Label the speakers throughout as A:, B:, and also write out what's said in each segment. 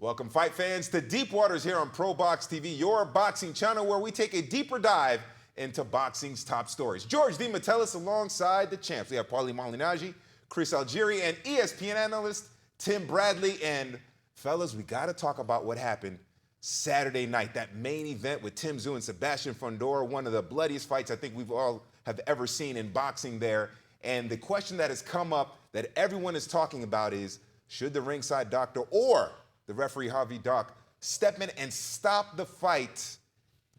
A: Welcome, fight fans, to Deep Waters here on ProBox TV, your boxing channel where we take a deeper dive into boxing's top stories. George D. Metellus alongside the champs. We have Paulie Malignaggi, Chris Algieri, and ESPN analyst Tim Bradley. And fellas, we got to talk about what happened Saturday night, that main event with Tszyu and Sebastian Fundora, one of the bloodiest fights I think we've all have ever seen in boxing there. And the question that has come up that everyone is talking about is, should the ringside doctor or the referee Harvey Dock step in and stop the fight,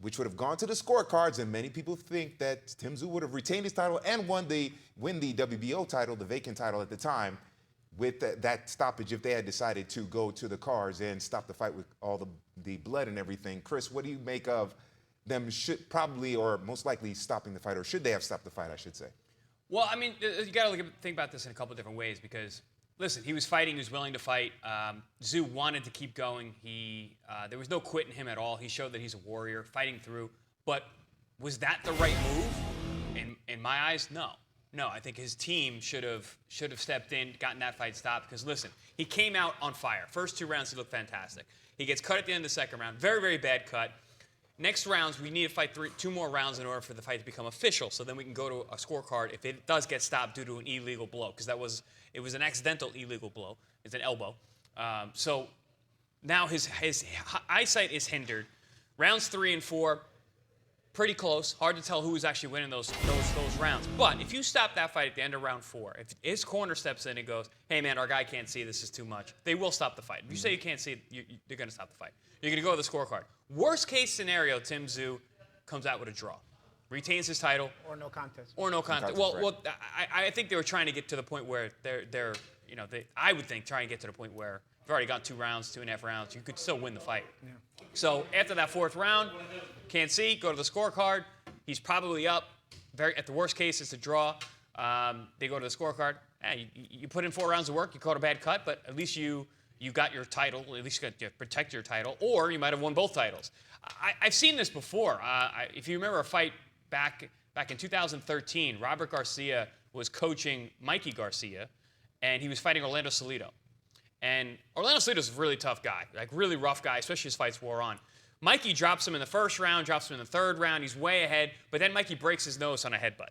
A: which would have gone to the scorecards, and many people think that Tszyu would have retained his title and win the WBO title, the vacant title at the time, with that stoppage if they had decided to go to the cards and stop the fight with all the blood and everything. Chris, what do you make of them probably or most likely stopping the fight, or should they have stopped the fight, I should say?
B: Well, I mean, you got to think about this in a couple of different ways because, listen, he was fighting. He was willing to fight. Tszyu wanted to keep going. There was no quit in him at all. He showed that he's a warrior, fighting through. But was that the right move? In my eyes, no. No, I think his team should have stepped in, gotten that fight stopped. Because, listen, he came out on fire. First 2 rounds, he looked fantastic. He gets cut at the end of the second round. Very, very bad cut. Next rounds, we need to fight 2 more rounds in order for the fight to become official, so then we can go to a scorecard if it does get stopped due to an illegal blow, because it was an accidental illegal blow. It's an elbow. So now his eyesight is hindered. Rounds 3 and 4, pretty close. Hard to tell who was actually winning those rounds. But if you stop that fight at the end of round 4, if his corner steps in and goes, hey man, our guy can't see, this is too much, they will stop the fight. If you say you can't see it, they're going to stop the fight. You're going to go to the scorecard. Worst case scenario, Tszyu comes out with a draw. Retains his title. Or no contest. Or no contest. Well, I think they were trying to get to the point where I would think trying to get to the point where you've already got 2 rounds, 2.5 rounds, you could still win the fight. Yeah. So after that 4th round, can't see, go to the scorecard. He's probably up. At the worst case, it's a draw. They go to the scorecard. You put in 4 rounds of work, you caught a bad cut, but at least you got your title, at least you got to protect your title, or you might have won both titles. I've seen this before. If you remember a fight back in 2013, Robert Garcia was coaching Mikey Garcia, and he was fighting Orlando Salido. And Orlando Salido's a really tough guy, like really rough guy, especially as fights wore on. Mikey drops him in the 1st round, drops him in the 3rd round. He's way ahead, but then Mikey breaks his nose on a headbutt,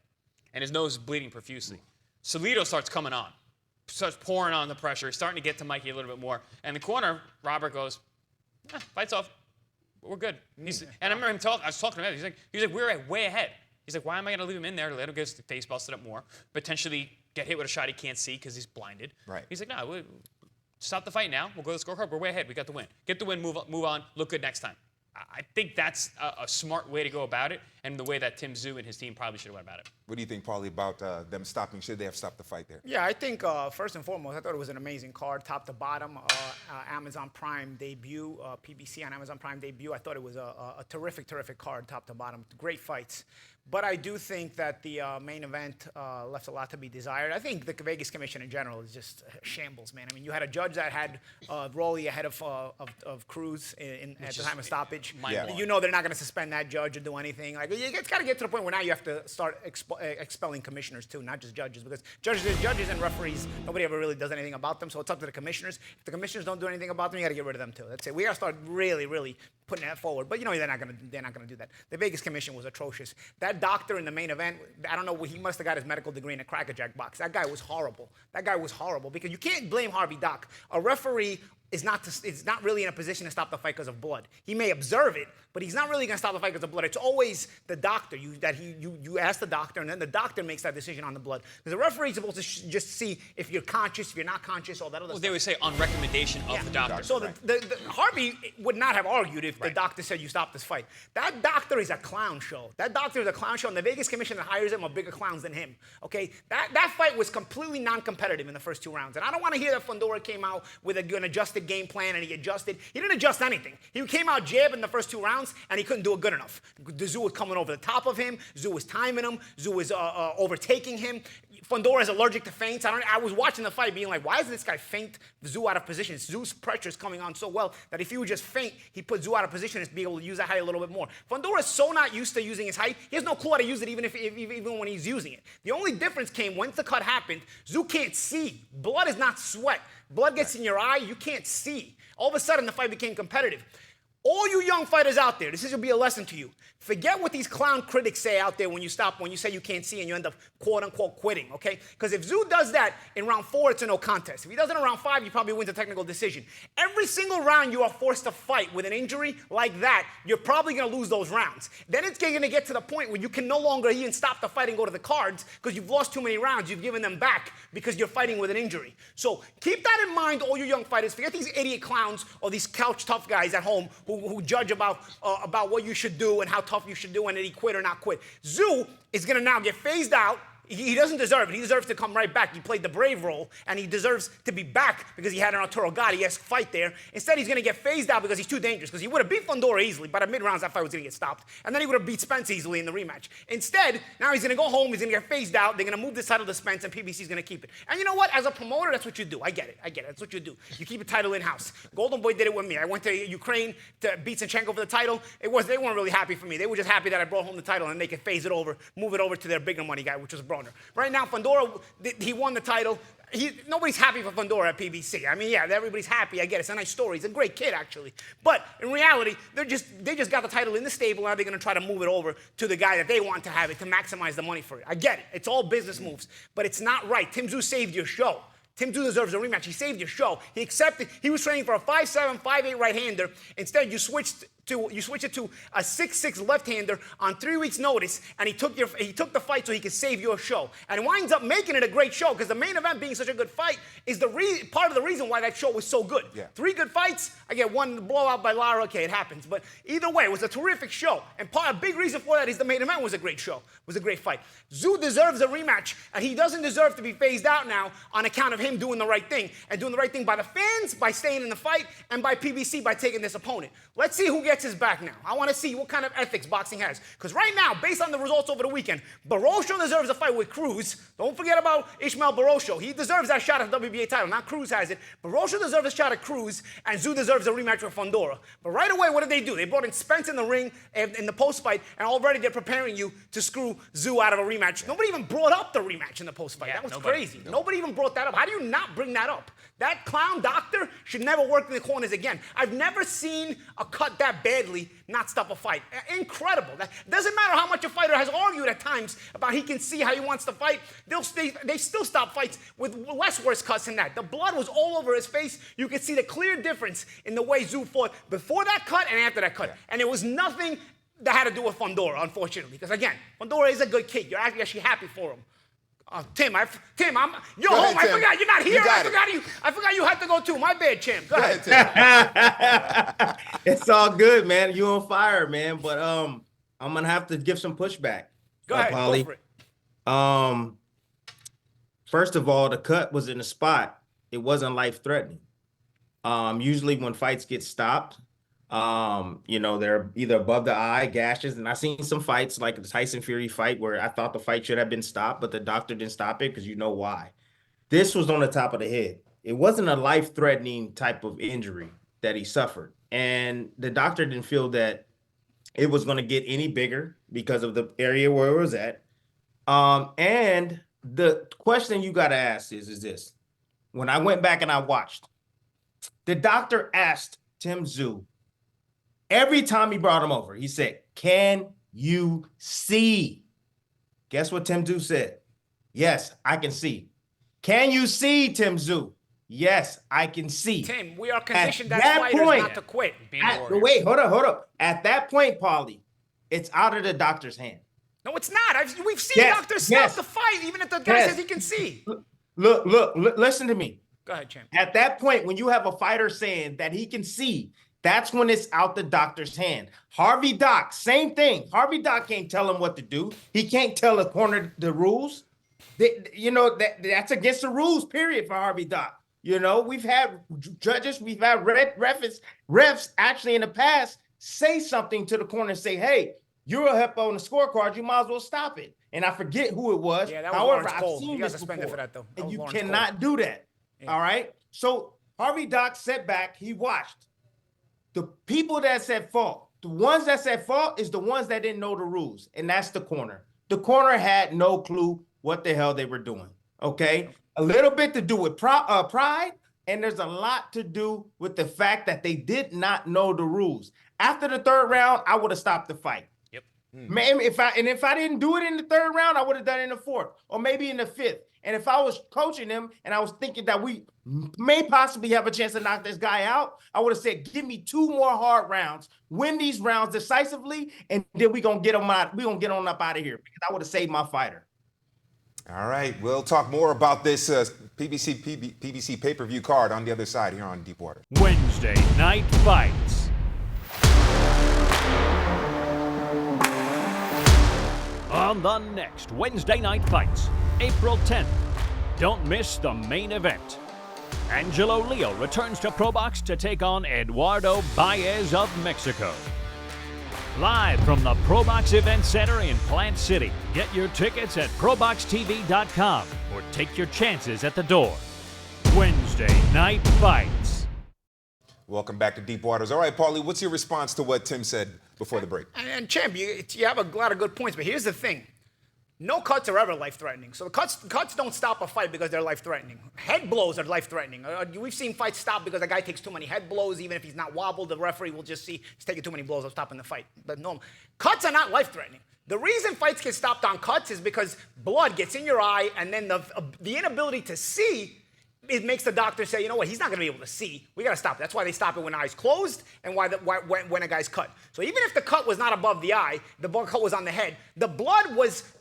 B: and his nose is bleeding profusely. Salido starts coming on. Starts pouring on the pressure. He's starting to get to Mikey a little bit more. And in the corner, Robert goes, fight's off. We're good. And I remember him I was talking to him. He's like, we're way ahead. He's like, why am I going to leave him in there to let him get his face busted up more, potentially get hit with a shot he can't see because he's blinded. Right. He's like, no, stop the fight now. We'll go to the scorecard. We're way ahead. We got the win. Get the win, move on, look good next time. I think that's a smart way to go about it, and the way that Tszyu and his team probably should have went about it.
A: What do you think, Paulie, about them stopping? Should they have stopped the fight there?
C: Yeah, I think first and foremost, I thought it was an amazing card, top to bottom. Amazon Prime debut, PBC on Amazon Prime debut. I thought it was a terrific, terrific card, top to bottom. Great fights. But I do think that the main event left a lot to be desired. I think the Vegas Commission in general is just shambles, man. I mean, you had a judge that had Rolly ahead of Cruz at the time of stoppage. You know they're not going to suspend that judge or do anything. Like, it's got to get to the point where now you have to start expelling commissioners too, not just judges, because judges and referees, nobody ever really does anything about them. So it's up to the commissioners. If the commissioners don't do anything about them, you got to get rid of them too. That's it. We got to start really, really putting that forward. But you know they're not going to do that. The Vegas Commission was atrocious. That doctor in the main event, I don't know, he must have got his medical degree in a crackerjack box. That guy was horrible. That guy was horrible because you can't blame Harvey Dock. A referee is not really in a position to stop the fight because of blood. He may observe it, but he's not really going to stop the fight because of blood. It's always the doctor. You ask the doctor, and then the doctor makes that decision on the blood. Because the referee is supposed to just see if you're conscious, if you're not conscious, all that other stuff.
B: They would say on recommendation of the doctor.
C: So Harvey would not have argued if the doctor said you stop this fight. That doctor is a clown show. That doctor is a clown show, and the Vegas Commission that hires him are bigger clowns than him. Okay, that fight was completely non-competitive in the first 2 rounds, and I don't want to hear that Fondora came out with an adjusted game plan and he adjusted. He didn't adjust anything. He came out jabbing the first 2 rounds and he couldn't do it good enough. Tszyu was coming over the top of him. Tszyu was timing him. Tszyu was overtaking him. Fondora is allergic to feints. I was watching the fight being like, why is this guy feint Tszyu out of position? Tszyu's pressure is coming on so well that if he would just feint, he'd put Tszyu out of position and be able to use that height a little bit more. Fondora is so not used to using his height, he has no clue how to use it even when he's using it. The only difference came once the cut happened, Tszyu can't see. Blood is not sweat. Blood gets in your eye, you can't see. All of a sudden, the fight became competitive. All you young fighters out there, this is going to be a lesson to you. Forget what these clown critics say out there when you say you can't see and you end up quote-unquote quitting, okay? Because if Tszyu does that in round 4, it's a no contest. If he does it in round 5, he probably wins a technical decision. Every single round you are forced to fight with an injury like that, you're probably going to lose those rounds. Then it's going to get to the point where you can no longer even stop the fight and go to the cards because you've lost too many rounds. You've given them back because you're fighting with an injury. So keep that in mind, all you young fighters. Forget these idiot clowns or these couch tough guys at home who judge about what you should do and how tough you should do and did he quit or not quit. Tszyu is going to now get phased out. He doesn't deserve it. He deserves to come right back. He played the brave role, and he deserves to be back because he had an Arturo Gatti-esque fight there. Instead, he's going to get phased out because he's too dangerous, because he would have beat Fondora easily, but at mid-rounds, that fight was going to get stopped. And then he would have beat Spence easily in the rematch. Instead, now he's going to go home. He's going to get phased out. They're going to move this title to Spence, and PBC's going to keep it. And you know what? As a promoter, that's what you do. I get it. That's what you do. You keep a title in-house. Golden Boy did it with me. I went to Ukraine to beat Zinchenko for the title. They weren't really happy for me. They were just happy that I brought home the title, and they could phase it over, move it over to their bigger money guy, which was Broner. Right now, Fondora, he won the title. Nobody's happy for Fondora at PBC. I mean, yeah, everybody's happy. I get it. It's a nice story. He's a great kid, actually. But in reality, they just got the title in the stable. Now they're going to try to move it over to the guy that they want to have it to maximize the money for it. I get it. It's all business moves. But it's not right. Tim Tszyu saved your show. Tim Tszyu deserves a rematch. He saved your show. He accepted. He was training for a 5'7", 5'8" right-hander. Instead, you switched it to a 6'6" left-hander on 3 weeks' notice, and he took the fight so he could save your show. And it winds up making it a great show because the main event being such a good fight is part of the reason why that show was so good. Yeah. 3 good fights. I get one blowout by Lara. Okay, it happens. But either way, it was a terrific show. And a big reason for that is the main event was a great show. It was a great fight. Tszyu deserves a rematch, and he doesn't deserve to be phased out now on account of him doing the right thing. And doing the right thing by the fans, by staying in the fight, and by PBC by taking this opponent. Let's see who gets his back now. I want to see what kind of ethics boxing has. Because right now, based on the results over the weekend, Barosho deserves a fight with Cruz. Don't forget about Ismael Barosho. He deserves that shot at the WBA title. Not Cruz has it. Barosho deserves a shot at Cruz, and Tszyu deserves a rematch with Fondora. But right away, what did they do? They brought in Spence in the ring in the post-fight, and already they're preparing you to screw Tszyu out of a rematch. Yeah. Nobody even brought up the rematch in the post-fight. Yeah, that was crazy. Nobody even brought that up. How do you not bring that up? That clown doctor should never work in the corners again. I've never seen a cut that badly not stop a fight. Incredible. That doesn't matter how much a fighter has argued at times about he can see how he wants to fight. They still stop fights with less worse cuts than that. The blood was all over his face. You could see the clear difference in the way Tszyu fought before that cut and after that cut. Yeah. And it was nothing that had to do with Fondora, unfortunately. Because again, Fondora is a good kid. You're actually happy for him. Tim, you're home. Ahead, I forgot you're not here. I forgot you had to go too. My bad, Tim. Go ahead,
D: Tim. It's all good, man. You on fire, man. But I'm gonna have to give some pushback.
C: Go ahead,
D: Paulie.
C: Go for it.
D: First of all, the cut was in a spot. It wasn't life-threatening. Usually when fights get stopped, they're either above the eye, gashes, and I've seen some fights like the Tyson Fury fight where I thought the fight should have been stopped, but the doctor didn't stop it because you know why. This was on the top of the head. It wasn't a life-threatening type of injury that he suffered, and the doctor didn't feel that it was going to get any bigger because of the area where it was at. And the question you got to ask is this. When I went back and I watched, the doctor asked Tim Tszyu, every time he brought him over, he said, "Can you see?" Guess what Tim Tszyu said? "Yes, I can see." "Can you see, Tim Tszyu?" "Yes, I can see."
C: Tim, we are conditioned as fighters not to quit.
D: Wait, hold up. At that point, Paulie, it's out of the doctor's hand.
C: No, it's not. We've seen doctors stop the fight, even if the guy says he can see.
D: Look, listen to me.
C: Go ahead, champ.
D: At that point, when you have a fighter saying that he can see, that's when it's out the doctor's hand. Harvey Doc, same thing. Harvey Doc can't tell him what to do. He can't tell the corner the rules. That's against the rules, period, for Harvey Doc. We've had judges, we've had refs actually in the past say something to the corner and say, "Hey, you're a help on the scorecard. You might as well stop it." and I forget who it was.
C: Yeah, that was
D: However,
C: Lawrence
D: I've
C: Cole.
D: seen
C: He got
D: this
C: suspended
D: before,
C: for that, though. That
D: and
C: was
D: you
C: Lawrence
D: cannot do that. All right. So Harvey Doc sat back. He watched. The people that's at fault, the ones that's at fault, is the ones that didn't know the rules, and that's the corner. The corner had no clue what the hell they were doing. Okay, a little bit to do with pride, and there's a lot to do with the fact that they did not know the rules. After the third round, I would have stopped the fight.
B: Yep.
D: Man, if I didn't do it in the third round, I would have done it in the fourth or maybe in the fifth. And if I was coaching them and I was thinking that we may possibly have a chance to knock this guy out, I would have said, give me 2 more hard rounds, win these rounds decisively, and then we're going to get him out. We're going to get on up out of here because I would have saved my fighter.
A: All right, we'll talk more about this PBC pay-per-view card on the other side here on Deep Water.
E: Wednesday Night Fights. On the next Wednesday Night Fights, April 10th, don't miss the main event. Angelo Leo returns to ProBox to take on Eduardo Baez of Mexico. Live from the ProBox Event Center in Plant City. Get your tickets at ProBoxTV.com or take your chances at the door. Wednesday Night Fights.
A: Welcome back to Deep Waters. All right, Paulie, what's your response to what Tim said before the break?
C: And Champ, you have a lot of good points, but here's the thing. No cuts are ever life-threatening. So the cuts don't stop a fight because they're life-threatening. Head blows are life-threatening. We've seen fights stop because a guy takes too many head blows. Even if he's not wobbled, the referee will just see he's taking too many blows. I'm stopping the fight. But no, cuts are not life-threatening. The reason fights get stopped on cuts is because blood gets in your eye, and then the inability to see, it makes the doctor say, you know what, he's not going to be able to see. We got to stop. That's why they stop it when the eye's closed and when a guy's cut. So even if the cut was not above the eye, the cut was on the head, the blood was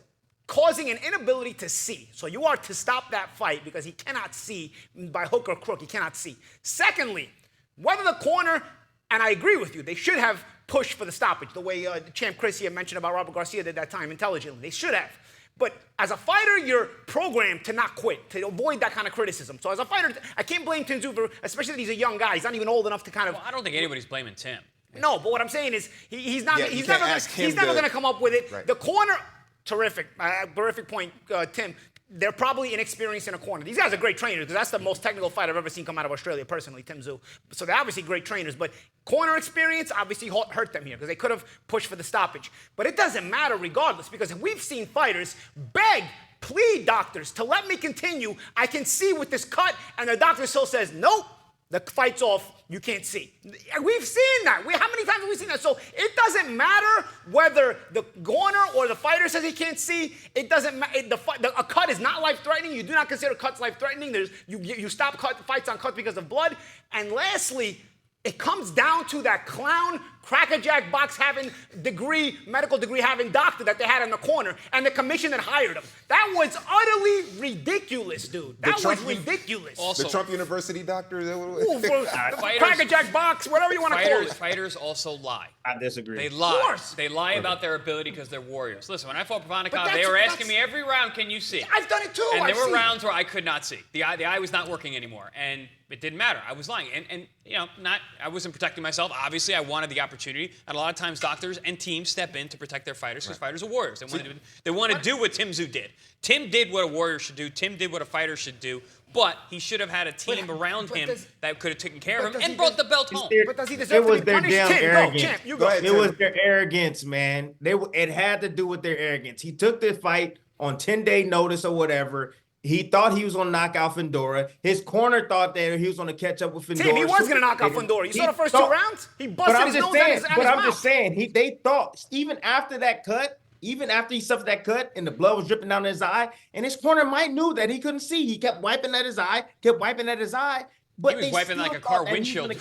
C: causing an inability to see. So you are to stop that fight because he cannot see by hook or crook. He cannot see. Secondly, whether the corner, and I agree with you, they should have pushed for the stoppage the way Champ Chris here mentioned about Robert Garcia did that time intelligently. They should have. But as a fighter, you're programmed to not quit, to avoid that kind of criticism. So as a fighter, I can't blame Tim Tszyu for, especially that he's a young guy. He's not even old enough to kind of...
B: Well, I don't think anybody's blaming Tim.
C: No, but what I'm saying is he's never going to come up with it.
A: Right.
C: The corner... Terrific point, Tim. They're probably inexperienced in a corner. These guys are great trainers because that's the most technical fight I've ever seen come out of Australia, personally, Tim Tszyu. So they're obviously great trainers, but corner experience obviously hurt them here because they could have pushed for the stoppage. But it doesn't matter regardless because we've seen fighters beg, plead doctors to let me continue. I can see with this cut, and the doctor still says, nope. The fight's off. You can't see. We've seen that. How many times have we seen that? So it doesn't matter whether the corner or the fighter says he can't see. It doesn't matter. A cut is not life-threatening. You do not consider cuts life-threatening. You stop fights on cuts because of blood. And lastly, it comes down to that clown, crackerjack box-having medical degree-having doctor that they had in the corner and the commission that hired him. That was utterly ridiculous, dude. That was ridiculous.
A: The Trump University doctor?
C: Crackerjack box, whatever you want to call it.
B: Fighters also lie.
D: I disagree.
B: They lie. Of course. They lie about their ability because they're warriors. Listen, when I fought Pavanikov, they were asking me every round, can you see?
C: I've done it too.
B: And there were rounds where I could not see. The eye was not working anymore. And it didn't matter. I was lying. And you know, I wasn't protecting myself. Obviously, I wanted the opportunity. And a lot of times doctors and teams step in to protect their fighters because fighters are warriors. They want to do what Tim Tszyu did. Tim did what a warrior should do. Tim did what a fighter should do. But he should have had a team around him that could have taken care of him and brought the belt home.
C: But does he deserve to be punished? Tim, go, champ, you go.
D: It was their arrogance, man. It had to do with their arrogance. He took the fight on 10-day notice or whatever. He thought he was going to knock out Fondora. His corner thought that he was going to catch up with Fondora.
C: Tim, he was going to knock out Fondora. You saw the first 2 rounds? He busted his nose out his mouth.
D: But I'm just saying, they thought, even after that cut, even after he suffered that cut and the blood was dripping down his eye, and his corner might knew that he couldn't see. He kept wiping at his eye, But
B: he was wiping like a car windshield.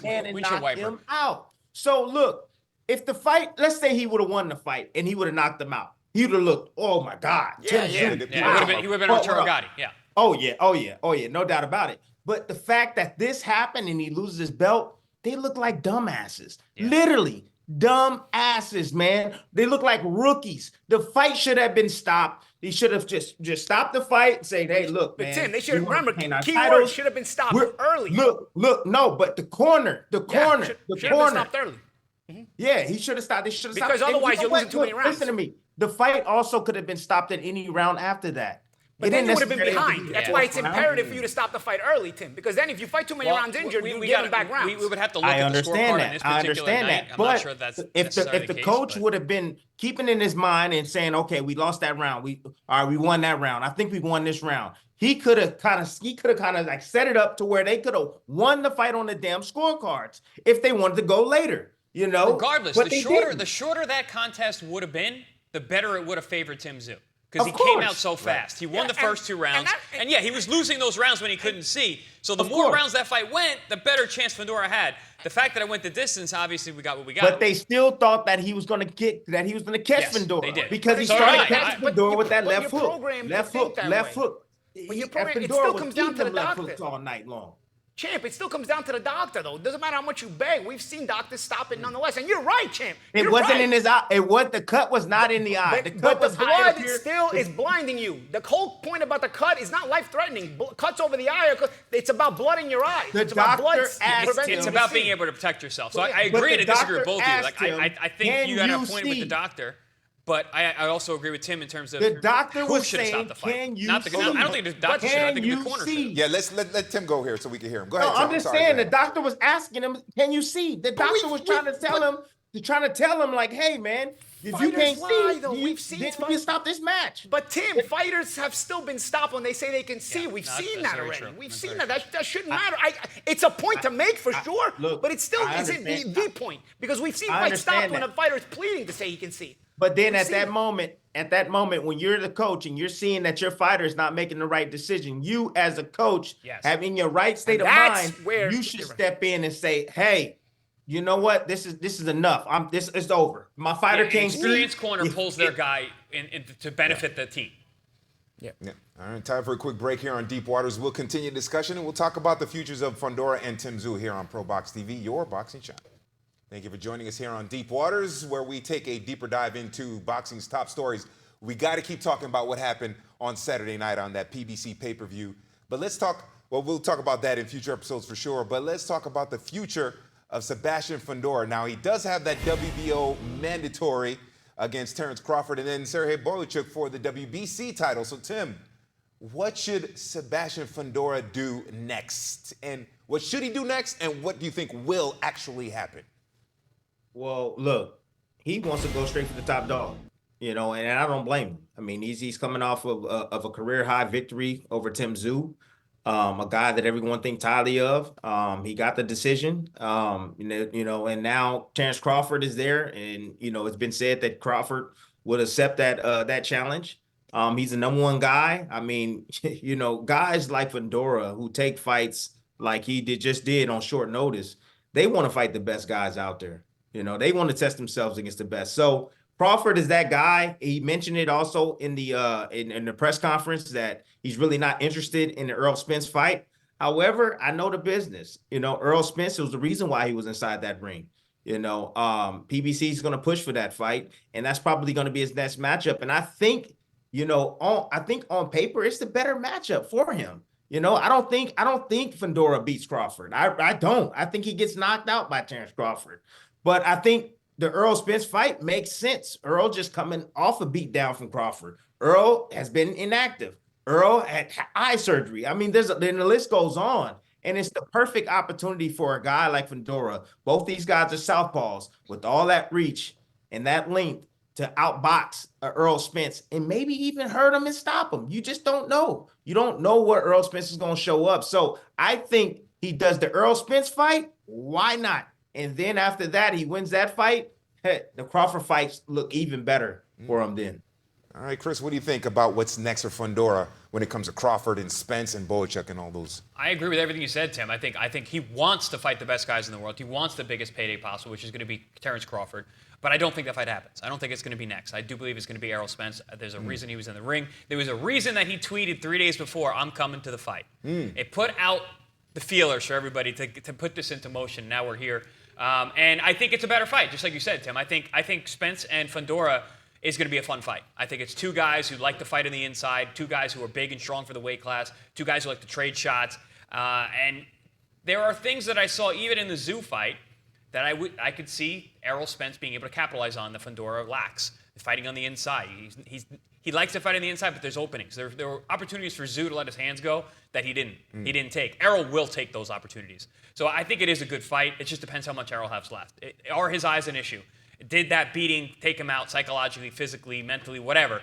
D: And knock him out. So look, if the fight, let's say he would have won the fight and he would have knocked him out. He would have looked, oh my God.
B: He would have been Arturo Gatti. Yeah.
D: Oh yeah. No doubt about it. But the fact that this happened and he loses his belt, they look like dumbasses. Yeah. Literally. Dumb asses, man. They look like rookies. The fight should have been stopped. He should have just stopped the fight and said, hey, look, man.
C: But Tim, they should remember, keywords should have been stopped early.
D: Look, no, but the corner.
C: Should have been stopped early.
D: Yeah, he should have stopped. They should have stopped.
C: Because otherwise you're losing too many rounds.
D: Listen to me. the fight also could have been stopped at any round after that.
C: But
D: It
C: then
D: didn't
C: you would have been
D: necessarily
C: behind.
D: be
C: That's
D: the
C: why it's
D: fourth round.
C: imperative for you to stop the fight early, Tim. Because then if you fight too many rounds injured, you give them back rounds.
B: We would have to look
D: I
B: at the scorecard
D: understand
B: on
D: that.
B: this
D: I
B: particular
D: understand
B: night.
D: that.
B: I'm
D: But
B: not sure that's
D: if
B: necessarily
D: the
B: case,
D: coach
B: but-
D: would have been keeping in his mind and saying, okay, we lost that round. We won that round. I think we won this round. He could have kind of like set it up to where they could have won the fight on the damn scorecards if they wanted to go later. You know,
B: Regardless,
D: But
B: the
D: they
B: shorter
D: didn't.
B: that contest would have been, the better it would have favored Tim Tszyu. Because he
D: Of
B: came out
D: course.
B: so fast. He won
C: Yeah,
B: the first two rounds.
C: and
B: And, he was losing those rounds when he couldn't see. So the
D: Of
B: more
D: course.
B: rounds that fight went, the better chance Fundora had. The fact that it went the distance, obviously, we got what we got.
D: But they still thought that he was going to catch
B: Yes,
D: Fundora
B: they did.
D: because he
B: So
D: started
B: did I.
D: catching
C: But
D: Fundora
C: you-
D: with that
C: but
D: left
C: your
D: hook,
C: program
D: left
C: think
D: hook,
C: that
D: left
C: way.
D: hook.
C: But your
D: And
C: program- it
D: Fundora
C: still
D: was
C: comes down
D: eating
C: to the
D: them left
C: doctor.
D: hooks all night long.
C: Champ, it still comes down to the doctor, though. It doesn't matter how much you beg. We've seen doctors stop it nonetheless. And you're right, Champ.
D: It
C: You're
D: wasn't
C: right.
D: in his eye. The cut was not in the eye.
C: But the
D: was high up
C: blood
D: here.
C: still is blinding you. The whole point about the cut is not life-threatening. Cuts over the eye, it's about blood in your eyes.
D: The
C: It's about blood
D: doctor asked
C: preventing
D: him-
B: It's
C: you
B: about
C: to
B: being
C: see.
B: able to protect yourself. So
C: But
B: I
D: the
B: agree to disagree with
D: doctor
B: both of you.
D: asked
B: Like,
D: him,
B: I think
D: "Can
B: you got a
D: you
B: point with the
D: see?"
B: doctor. But I also agree with Tim in terms of
D: The doctor
B: who
D: was
B: should have
D: saying,
B: stopped the fight.
D: "Can you
B: Not the,
D: see?"
B: I don't think the doctor should. I
D: Can
B: think the
D: you
B: corner
D: see?
B: should.
A: Yeah, let Tim go here so we can hear him. Go
D: No,
A: ahead, Tim.
D: I'm just
A: sorry,
D: saying
A: go
D: the
A: ahead.
D: doctor was asking him, "Can you see?" The doctor was trying to tell him, like, "Hey, man, if you
C: Fighters
D: can't
C: lie,
D: see,
C: though.
D: you,
C: We've seen
D: then you
C: fight-
D: can stop this match."
C: But Tim, fighters have still been stopped when they say they can see.
B: Yeah,
C: We've
B: no,
C: seen
B: that's
C: that
B: very
C: already.
B: true.
C: We've
B: That's
C: seen
B: very
C: that. That shouldn't matter. It's a point to make for sure,
D: look,
C: but it still
D: I
C: isn't
D: understand.
C: the point because we've seen
D: I
C: fights stopped
D: understand
C: when a
D: that.
C: fighter's pleading to say he can see.
D: But then
C: We've
D: at
C: seen
D: that
C: it.
D: moment, when you're the coach and you're seeing that your fighter is not making the right decision, you as a coach,
B: Yes.
D: having your right state
C: And
D: of
C: that's
D: mind,
C: where
D: you should
C: you're right.
D: step in and say, "Hey, you know what? This is enough. This is over. My fighter
B: Yeah, an
D: can't see."
B: experienced corner
D: If-
B: pulls their guy in to benefit the team.
A: Yeah. All right, time for a quick break here on Deep Waters. We'll continue discussion and we'll talk about the futures of Fundora and Tim Tszyu here on ProBox TV, your boxing channel. Thank you for joining us here on Deep Waters, where we take a deeper dive into boxing's top stories. We got to keep talking about what happened on Saturday night on that PBC pay-per-view. But let's talk, well, we'll talk about that in future episodes for sure, but let's talk about the future of Sebastian Fundora. Now, he does have that WBO mandatory against Terrence Crawford and then Sergey Boychuk for the WBC title. So, Tim, what should Sebastian Fundora do next? And what should he do next? And what do you think will actually happen?
D: Well, look, he wants to go straight for the top dog, and I don't blame him. I mean, he's coming off of a career high victory over Tim Tszyu, a guy that everyone thinks highly of. He got the decision, and now Terrence Crawford is there, and it's been said that Crawford would accept that challenge. He's the number one guy. I mean, guys like Fundora who take fights like he just did on short notice, they want to fight the best guys out there. They want to test themselves against the best. So Crawford is that guy. He mentioned it also in the in the press conference that he's really not interested in the Errol Spence fight. However, I know the business. Errol Spence was the reason why he was inside that ring. PBC is going to push for that fight, and that's probably going to be his next matchup. And I think, on paper, it's the better matchup for him. I don't think Fundora beats Crawford. I don't. I think he gets knocked out by Terrence Crawford. But I think the Errol Spence fight makes sense. Errol just coming off a beat down from Crawford. Errol has been inactive. Errol had eye surgery. I mean, then the list goes on. And it's the perfect opportunity for a guy like Fundora. Both these guys are southpaws with all that reach and that length to outbox Errol Spence and maybe even hurt him and stop him. You just don't know. You don't know where Errol Spence is going to show up. So I think he does the Errol Spence fight. Why not? And then after that, he wins that fight. The Crawford fights look even better for him then.
A: All right, Chris, what do you think about what's next for Fundora when it comes to Crawford and Spence and Boychuk and all those?
B: I agree with everything you said, Tim. I think he wants to fight the best guys in the world. He wants the biggest payday possible, which is going to be Terrence Crawford. But I don't think that fight happens. I don't think it's going to be next. I do believe it's going to be Errol Spence. There's a reason he was in the ring. There was a reason that he tweeted 3 days before, "I'm coming to the fight." It put out the feelers for everybody to put this into motion. Now we're here. And I think it's a better fight, just like you said, Tim. I think Spence and Fundora is going to be a fun fight. I think it's two guys who like to fight on the inside, two guys who are big and strong for the weight class, two guys who like to trade shots. And there are things that I saw even in the Tszyu fight that I could see Errol Spence being able to capitalize on that Fundora lacks. fighting on the inside. He likes to fight on the inside, but there's openings. There were opportunities for Tszyu to let his hands go that he didn't take. Errol will take those opportunities. So I think it is a good fight. It just depends how much Errol has left. Are his eyes an issue? Did that beating take him out psychologically, physically, mentally, whatever?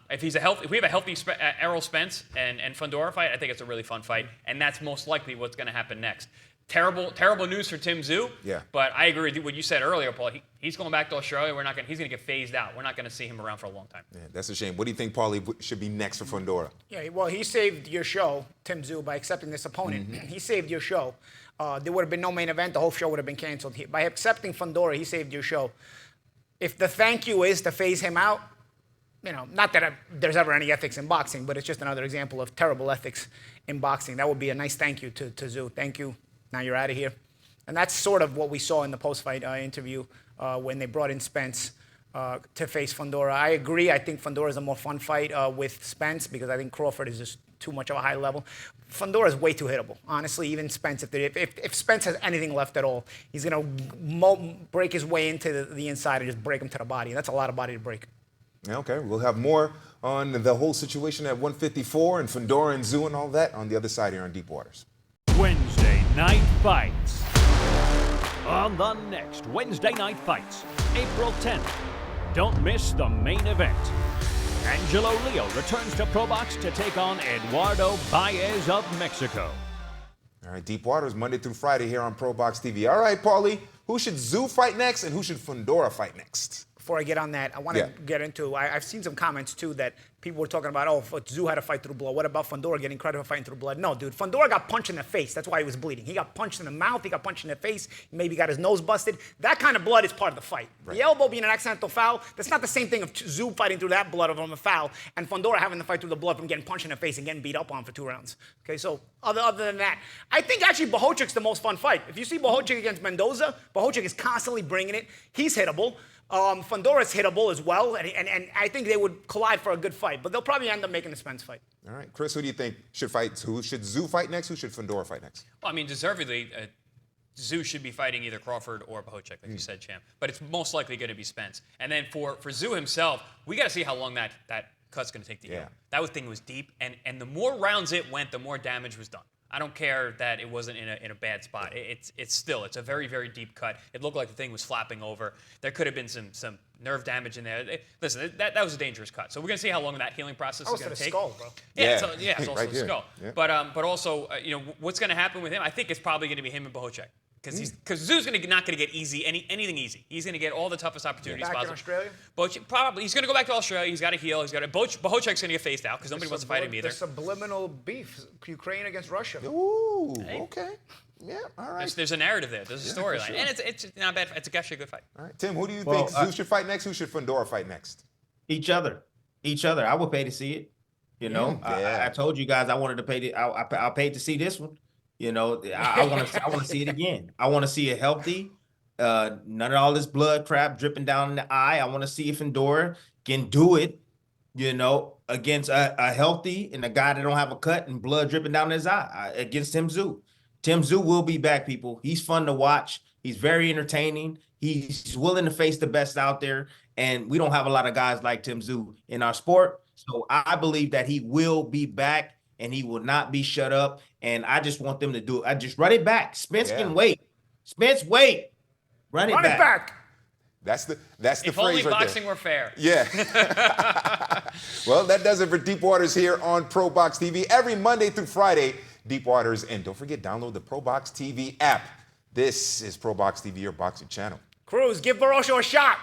B: If we have a healthy Errol Spence and Fundora fight, I think it's a really fun fight, and that's most likely what's going to happen next. Terrible news for Tszyu.
A: Yeah.
B: But I agree with what you said earlier, Paul. He's going back to Australia. He's going to get phased out. We're not going to see him around for a long time.
A: Yeah, that's a shame. What do you think Paulie should be next for Fundora?
C: Yeah, well, he saved your show, Tszyu, by accepting this opponent. He saved your show. There would have been no main event. The whole show would have been canceled. By accepting Fundora, he saved your show. If the thank you is to phase him out, not that there's ever any ethics in boxing, but it's just another example of terrible ethics in boxing. That would be a nice thank you to Tszyu. Thank you. Now you're out of here. And that's sort of what we saw in the post-fight interview when they brought in Spence to face Fundora. I agree. I think Fundora is a more fun fight with Spence because I think Crawford is just too much of a high level. Fundora is way too hittable. Honestly, even Spence, if Spence has anything left at all, he's going to break his way into the inside and just break him to the body. That's a lot of body to break.
A: Okay, we'll have more on the whole situation at 154 and Fundora and Tszyu and all that on the other side here on Deep Waters.
E: Wednesday Night Fights. On the next Wednesday Night Fights, April 10th. Don't miss the main event. Angelo Leo returns to ProBox to take on Eduardo Baez of Mexico.
A: All right, Deep Waters, Monday through Friday here on ProBox TV. All right, Paulie, who should Tszyu fight next and who should Fundora fight next?
C: Before I get on that, I want to get into, I've seen some comments too that people were talking about, Tszyu had to fight through blood. What about Fundora getting credit for fighting through blood? No, dude, Fundora got punched in the face. That's why he was bleeding. He got punched in the mouth, he got punched in the face, he maybe got his nose busted. That kind of blood is part of the fight. Right. The elbow being an accidental foul, that's not the same thing of Tszyu fighting through that blood from a foul and Fundora having to fight through the blood from getting punched in the face and getting beat up on for 2 rounds. Okay, so other than that, I think actually Bohocic's the most fun fight. If you see Bohocic against Mendoza, Bohocic is constantly bringing it. He's hittable. Fundora's hittable as well, and I think they would collide for a good fight, but they'll probably end up making a Spence fight. All
A: right, Chris, who do you think should fight? Who should Tszyu fight next? Who should Fundora fight next?
B: Well, I mean, deservedly, Tszyu should be fighting either Crawford or Bohocic, like you said, Champ. But it's most likely going to be Spence. And then for Tszyu himself, we got to see how long that cut's going to take to heal. That thing was deep, and the more rounds it went, the more damage was done. I don't care that it wasn't in a bad spot. It's a very, very deep cut. It looked like the thing was flapping over. There could have been some nerve damage in there. Listen, that was a dangerous cut. So we're gonna see how long that healing process is gonna take.
C: Skull, bro.
B: Yeah, it's also
A: right
B: the skull.
A: Yeah.
B: But also, what's gonna happen with him? I think it's probably gonna be him and Bohocic. Because Tszyu's not going to get anything easy. He's going to get all the toughest opportunities
C: back
B: possible.
C: in Australia?
B: Probably. He's going to go back to Australia. He's got to heal. Bohocic's going to get phased out because nobody wants to fight him either.
C: The subliminal beef, Ukraine against Russia.
A: Ooh, okay. Yeah, all right.
B: There's a narrative there. There's a storyline. Sure. And it's not bad. It's actually a good fight.
A: All right. Tim, who do you think Tszyu should fight next? Who should Fundora fight next?
D: Each other. I would pay to see it. I told you guys I wanted to pay. I paid to see this one. I want to see it again. I want to see it healthy. None of all this blood crap dripping down the eye. I want to see if Fundora can do it, against a healthy and a guy that don't have a cut and blood dripping down his eye against Tszyu. Tszyu will be back, people. He's fun to watch. He's very entertaining. He's willing to face the best out there. And we don't have a lot of guys like Tszyu in our sport. So I believe that he will be back. And he will not be shut up. And I just want them to do it. I just run it back. Spence can wait. Spence, wait. Run it back.
A: That's the
B: if
A: phrase
B: only
A: right
B: boxing
A: there.
B: were fair.
A: Yeah. Well, that does it for Deep Waters here on ProBox TV. Every Monday through Friday, Deep Waters. And don't forget, download the ProBox TV app. This is ProBox TV, your boxing channel.
C: Cruz, give Barroso a shot.